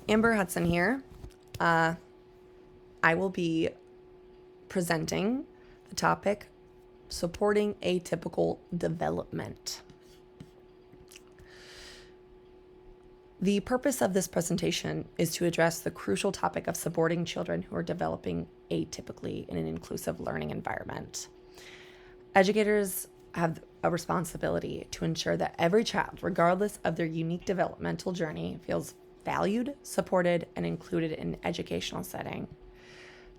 Amber Hudson here. I will be presenting the topic supporting atypical development. The purpose of this presentation is to address the crucial topic of supporting children who are developing atypically in an inclusive learning environment. Educators have a responsibility to ensure that every child, regardless of their unique developmental journey, feels valued, supported, and included in an educational setting.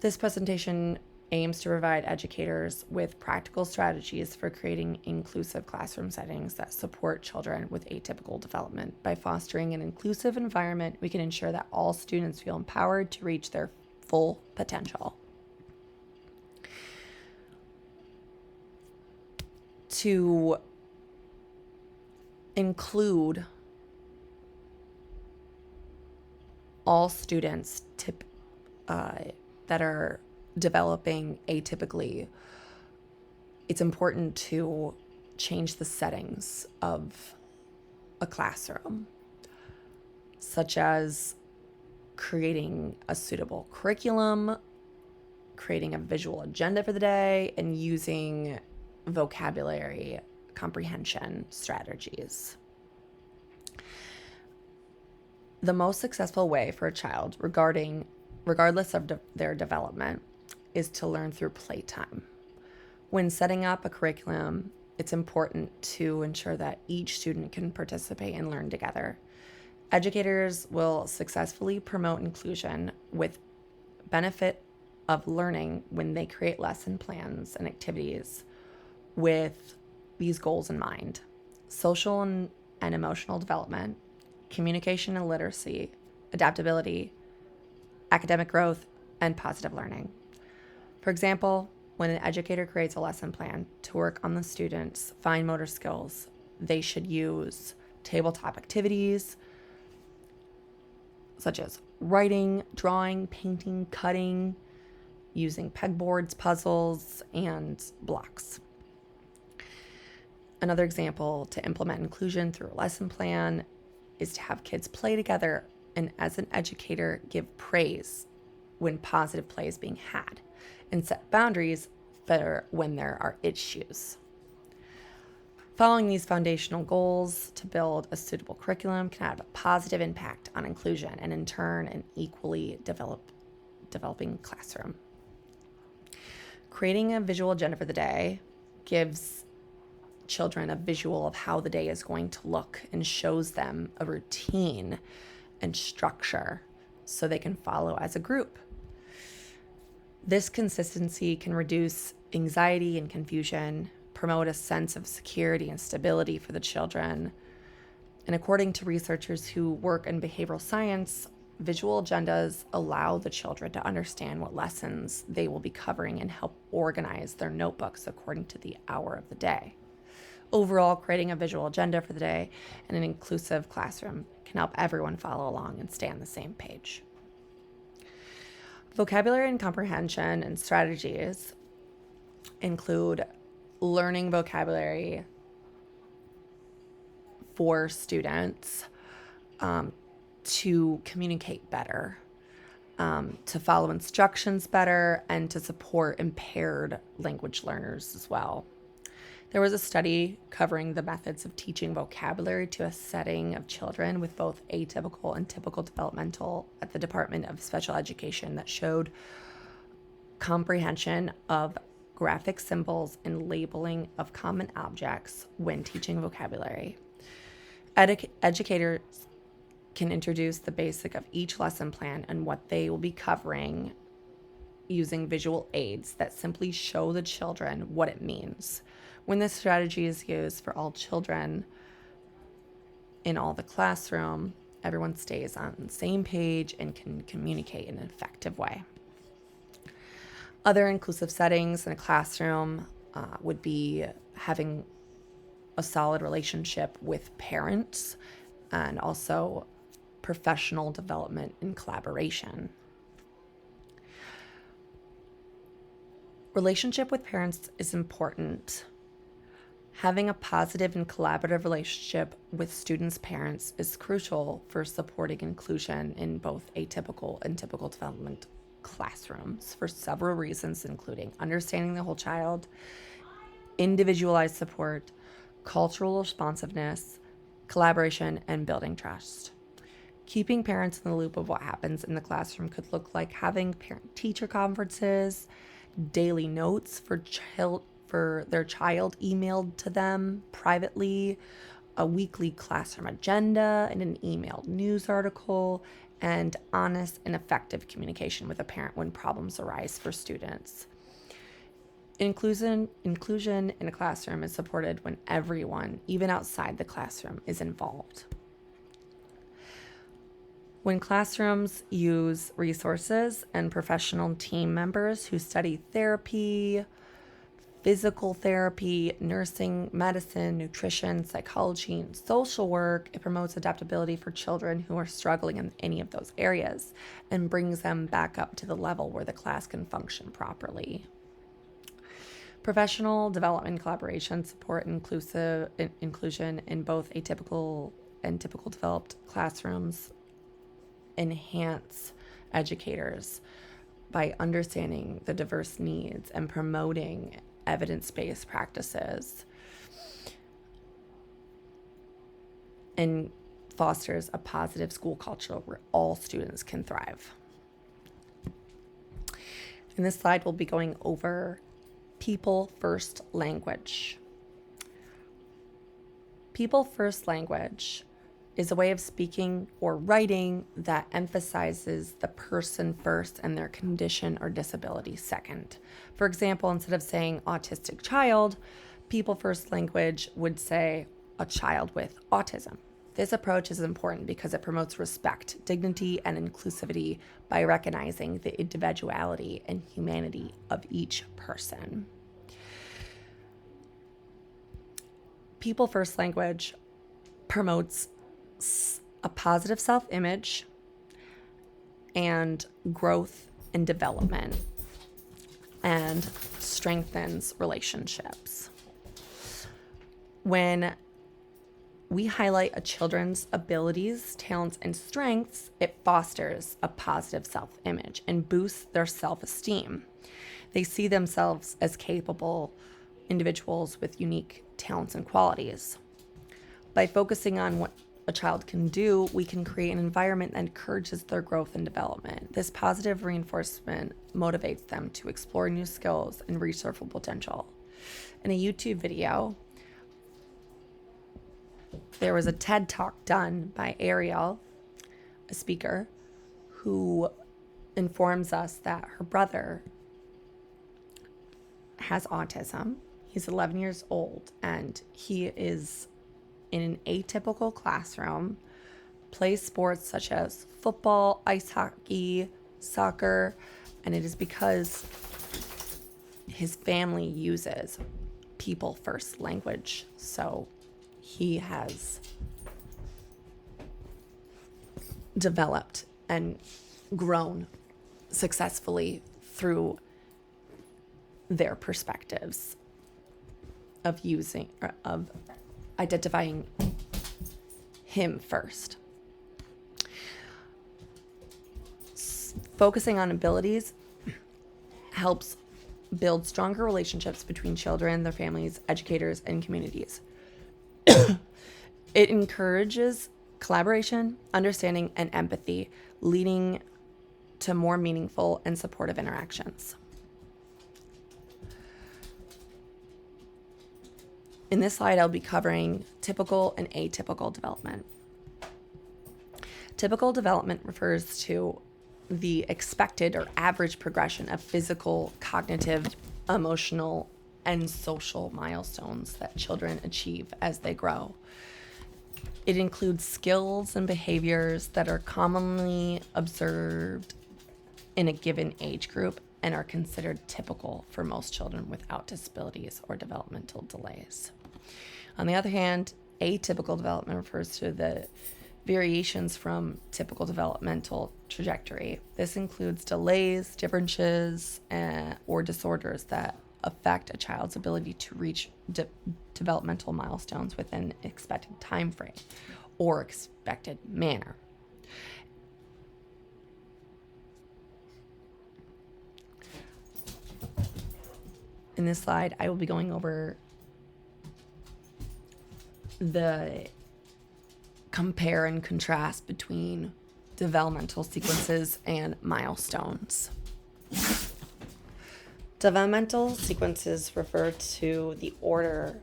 This presentation aims to provide educators with practical strategies for creating inclusive classroom settings that support children with atypical development. By fostering an inclusive environment, we can ensure that all students feel empowered to reach their full potential. To include all students that are developing atypically, it's important to change the settings of a classroom, such as creating a suitable curriculum, creating a visual agenda for the day, and using vocabulary comprehension strategies. The most successful way for a child, regardless of their development, is to learn through playtime. When setting up a curriculum, it's important to ensure that each student can participate and learn together. Educators will successfully promote inclusion with benefit of learning when they create lesson plans and activities with these goals in mind: social and emotional development, communication and literacy, adaptability, academic growth, and positive learning. For example, when an educator creates a lesson plan to work on the students' fine motor skills, they should use tabletop activities such as writing, drawing, painting, cutting, using pegboards, puzzles, and blocks. Another example to implement inclusion through a lesson plan is to have kids play together and, as an educator, give praise when positive play is being had and set boundaries for when there are issues. Following these foundational goals to build a suitable curriculum can have a positive impact on inclusion and, in turn, an equally developing classroom. Creating a visual agenda for the day gives children a visual of how the day is going to look and shows them a routine and structure so they can follow as a group. This consistency can reduce anxiety and confusion, promote a sense of security and stability for the children. And according to researchers who work in behavioral science, visual agendas allow the children to understand what lessons they will be covering and help organize their notebooks according to the hour of the day. Overall, creating a visual agenda for the day in an inclusive classroom can help everyone follow along and stay on the same page. Vocabulary and comprehension and strategies include learning vocabulary for students to communicate better, to follow instructions better, and to support impaired language learners as well. There was a study covering the methods of teaching vocabulary to a setting of children with both atypical and typical developmental at the Department of Special Education that showed comprehension of graphic symbols and labeling of common objects when teaching vocabulary. Educators can introduce the basic of each lesson plan and what they will be covering using visual aids that simply show the children what it means. When this strategy is used for all children in all the classroom, everyone stays on the same page and can communicate in an effective way. Other inclusive settings in a classroom would be having a solid relationship with parents and also professional development and collaboration. Relationship with parents is important. Having a positive and collaborative relationship with students' parents is crucial for supporting inclusion in both atypical and typical development classrooms for several reasons, including understanding the whole child, individualized support, cultural responsiveness, collaboration, and building trust. Keeping parents in the loop of what happens in the classroom could look like having parent-teacher conferences, daily notes for their child emailed to them privately, a weekly classroom agenda, and an emailed news article, and honest and effective communication with a parent when problems arise for students. Inclusion in a classroom is supported when everyone, even outside the classroom, is involved. When classrooms use resources and professional team members who study therapy, physical therapy, nursing, medicine, nutrition, psychology, and social work, it promotes adaptability for children who are struggling in any of those areas and brings them back up to the level where the class can function properly. Professional development collaboration support inclusion in both atypical and typical developed classrooms enhance educators by understanding the diverse needs and promoting evidence-based practices, and fosters a positive school culture where all students can thrive. In this slide, we'll be going over people first language. People first language is a way of speaking or writing that emphasizes the person first and their condition or disability second. For example, instead of saying autistic child, people first language would say a child with autism. This approach is important because it promotes respect, dignity, and inclusivity by recognizing the individuality and humanity of each person. People first language promotes a positive self-image and growth and development and strengthens relationships. When we highlight a children's abilities, talents, and strengths, it fosters a positive self-image and boosts their self-esteem. They see themselves as capable individuals with unique talents and qualities. By focusing on what a child can do, we can create an environment that encourages their growth and development. This positive reinforcement motivates them to explore new skills and reach their full potential. In a YouTube video, there was a TED Talk done by Ariel, a speaker, who informs us that her brother has autism. He's 11 years old, and he is in an atypical classroom, plays sports such as football, ice hockey, soccer, and it is because his family uses people first language. So he has developed and grown successfully through their perspectives of identifying him first. Focusing on abilities helps build stronger relationships between children, their families, educators, and communities. It encourages collaboration, understanding, and empathy, leading to more meaningful and supportive interactions. In this slide, I'll be covering typical and atypical development. Typical development refers to the expected or average progression of physical, cognitive, emotional, and social milestones that children achieve as they grow. It includes skills and behaviors that are commonly observed in a given age group and are considered typical for most children without disabilities or developmental delays. On the other hand, atypical development refers to the variations from typical developmental trajectory. This includes delays, differences, or disorders that affect a child's ability to reach developmental milestones within expected time frame or expected manner. In this slide, I will be going over the compare and contrast between developmental sequences and milestones. Developmental sequences refer to the order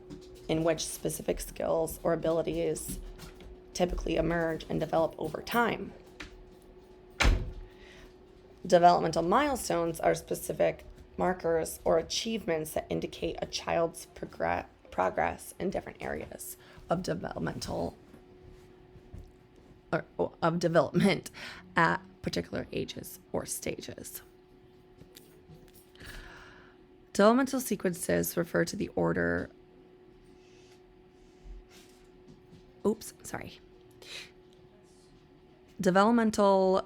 in which specific skills or abilities typically emerge and develop over time. Developmental milestones are specific markers or achievements that indicate a child's progress in different areas of development at particular ages or stages. Developmental sequences refer to the order. Developmental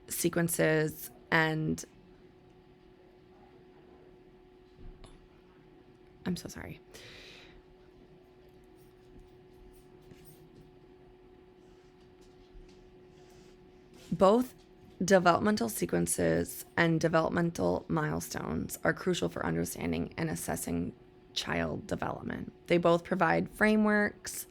sequences and I'm so sorry. Both developmental sequences and developmental milestones are crucial for understanding and assessing child development. They both provide frameworks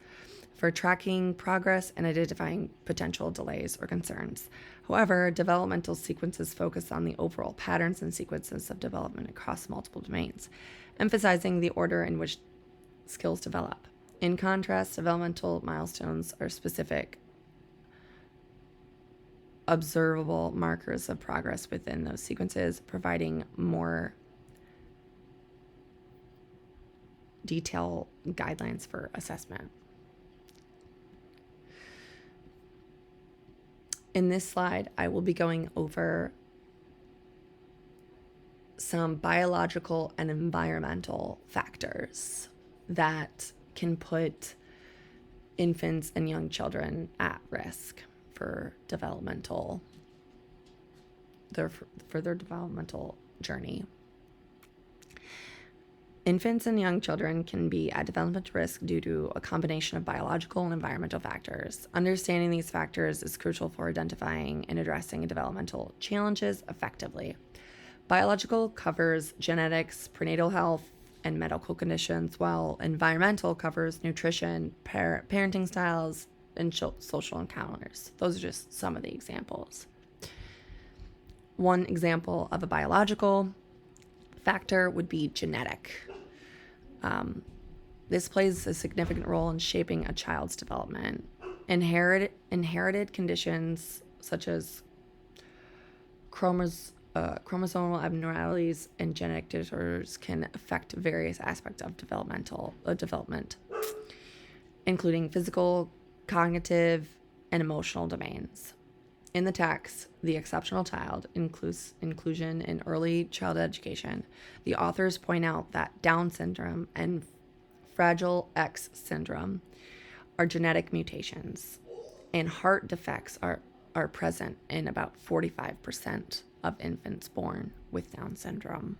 for tracking progress and identifying potential delays or concerns. However, developmental sequences focus on the overall patterns and sequences of development across multiple domains, emphasizing the order in which skills develop. In contrast, developmental milestones are specific, observable markers of progress within those sequences, providing more detailed guidelines for assessment. In this slide, I will be going over some biological and environmental factors that can put infants and young children at risk for their developmental journey. Infants and young children can be at developmental risk due to a combination of biological and environmental factors. Understanding these factors is crucial for identifying and addressing developmental challenges effectively. Biological covers genetics, prenatal health, and medical conditions, while environmental covers nutrition, parenting styles, and social encounters. Those are just some of the examples. One example of a biological factor would be genetic. This plays a significant role in shaping a child's development. Inherited conditions such as chromosomal abnormalities and genetic disorders can affect various aspects of development, including physical, cognitive, and emotional domains. In the text, The Exceptional Child, Inclusion in Early Childhood Education, the authors point out that Down syndrome and Fragile X syndrome are genetic mutations, and heart defects are present in about 45% of infants born with Down syndrome.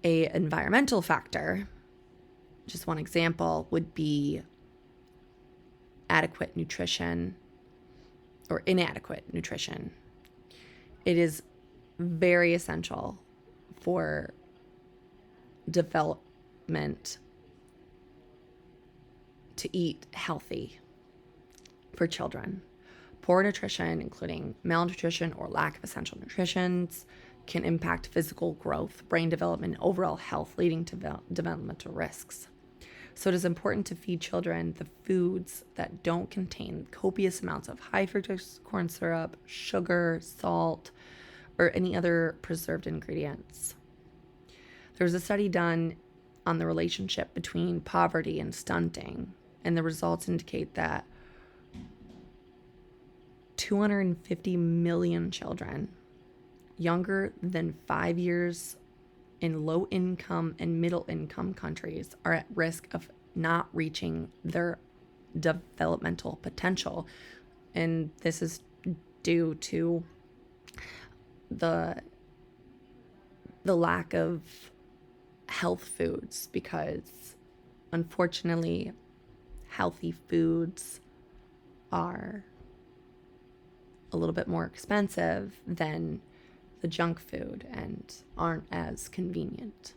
An environmental factor, just one example, would be adequate nutrition or inadequate nutrition. It is very essential for development to eat healthy for children. Poor nutrition, including malnutrition or lack of essential nutrients, can impact physical growth, brain development, and overall health, leading to developmental risks. So it is important to feed children the foods that don't contain copious amounts of high fructose corn syrup, sugar, salt, or any other preserved ingredients. There was a study done on the relationship between poverty and stunting, and the results indicate that 250 million children younger than 5 years in low-income and middle-income countries are at risk of not reaching their developmental potential. And this is due to the the lack of health foods, because unfortunately, healthy foods are a little bit more expensive than the junk food and aren't as convenient.